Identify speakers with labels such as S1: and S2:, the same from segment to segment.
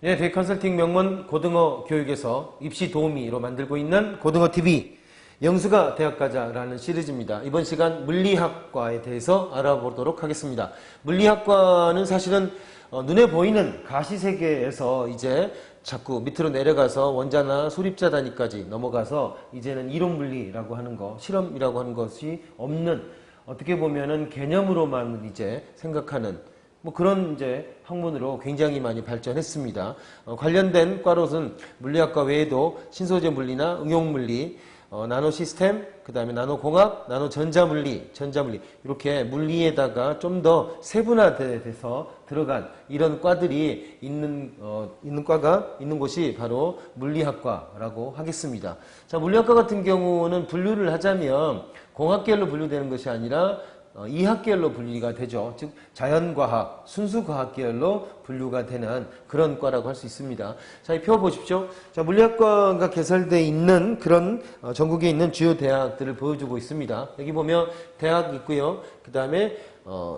S1: 네, 대컨설팅 명문 고등어 교육에서 입시 도우미로 만들고 있는 고등어TV 영수가 대학가자라는 시리즈입니다. 이번 시간 물리학과에 대해서 알아보도록 하겠습니다. 물리학과는 사실은 눈에 보이는 가시세계에서 이제 자꾸 밑으로 내려가서 원자나 수립자 단위까지 넘어가서 이제는 이론물리라고 하는 거, 실험이라고 하는 것이 없는, 어떻게 보면은 개념으로만 이제 생각하는 뭐 그런 이제 학문으로 굉장히 많이 발전했습니다. 관련된 과로는 물리학과 외에도 신소재 물리나 응용물리, 나노 시스템, 그 다음에 나노공학, 나노전자물리, 전자물리 이렇게 물리에다가 좀 더 세분화돼서 들어간 이런 과들이 있는 과가 있는 곳이 바로 물리학과라고 하겠습니다. 자, 물리학과 같은 경우는 분류를 하자면 공학계열로 분류되는 것이 아니라 이학계열로 분류가 되죠. 즉 자연과학, 순수과학 계열로 분류가 되는 그런 과라고 할 수 있습니다. 자, 이 표 보십시오. 자, 물리학과가 개설되어 있는 그런 전국에 있는 주요 대학들을 보여주고 있습니다. 여기 보면 대학 있고요. 그 다음에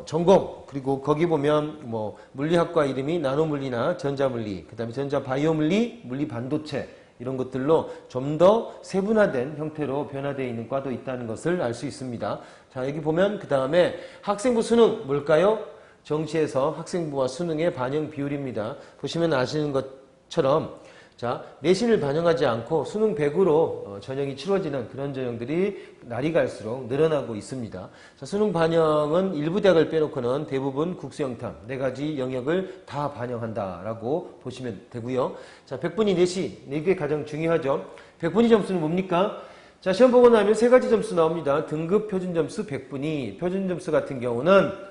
S1: 전공, 그리고 거기 보면 뭐 물리학과 이름이 나노물리나 전자물리, 그 다음에 전자바이오물리, 물리반도체 이런 것들로 좀 더 세분화된 형태로 변화되어 있는 과도 있다는 것을 알 수 있습니다. 자, 여기 보면 그 다음에 학생부 수능 뭘까요? 정시에서 학생부와 수능의 반영 비율입니다. 보시면 아시는 것처럼 자, 내신을 반영하지 않고 수능 100으로 전형이 치러지는 그런 전형들이 날이 갈수록 늘어나고 있습니다. 자, 수능 반영은 일부 대학을 빼놓고는 대부분 국수영탐 4가지 영역을 다 반영한다라고 보시면 되고요. 자, 100분위 내신, 이게 가장 중요하죠. 100분위 점수는 뭡니까? 자, 시험 보고 나면 3가지 점수 나옵니다. 등급 표준점수 100분위. 표준점수 같은 경우는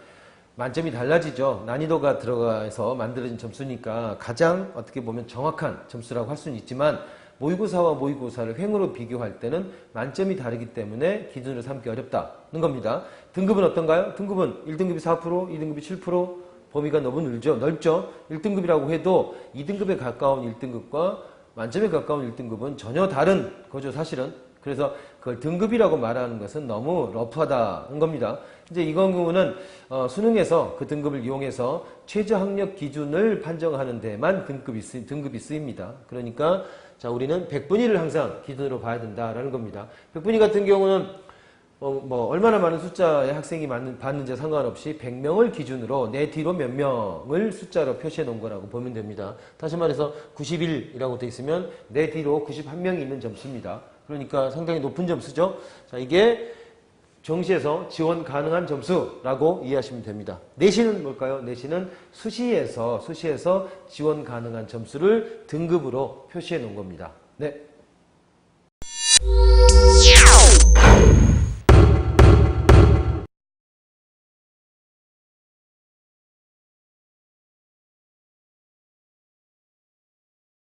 S1: 만점이 달라지죠. 난이도가 들어가서 만들어진 점수니까 가장 어떻게 보면 정확한 점수라고 할 수는 있지만 모의고사와 모의고사를 횡으로 비교할 때는 만점이 다르기 때문에 기준으로 삼기 어렵다는 겁니다. 등급은 어떤가요? 등급은 1등급이 4%, 2등급이 7%, 범위가 너무 넓죠. 1등급이라고 해도 2등급에 가까운 1등급과 만점에 가까운 1등급은 전혀 다른 거죠, 사실은. 그래서 그걸 등급이라고 말하는 것은 너무 러프하다는 겁니다. 이제 이 경우는 수능에서 그 등급을 이용해서 최저학력 기준을 판정하는 데만 등급이 쓰입니다. 그러니까 자, 우리는 100분위를 항상 기준으로 봐야 된다라는 겁니다. 100분위 같은 경우는 얼마나 많은 숫자의 학생이 받는지 상관없이 100명을 기준으로 내 뒤로 몇 명을 숫자로 표시해 놓은 거라고 보면 됩니다. 다시 말해서 91이라고 되어 있으면 내 뒤로 91명이 있는 점수입니다. 그러니까 상당히 높은 점수죠. 자, 이게 정시에서 지원 가능한 점수라고 이해하시면 됩니다. 내신은 뭘까요? 내신은 수시에서 지원 가능한 점수를 등급으로 표시해 놓은 겁니다. 네.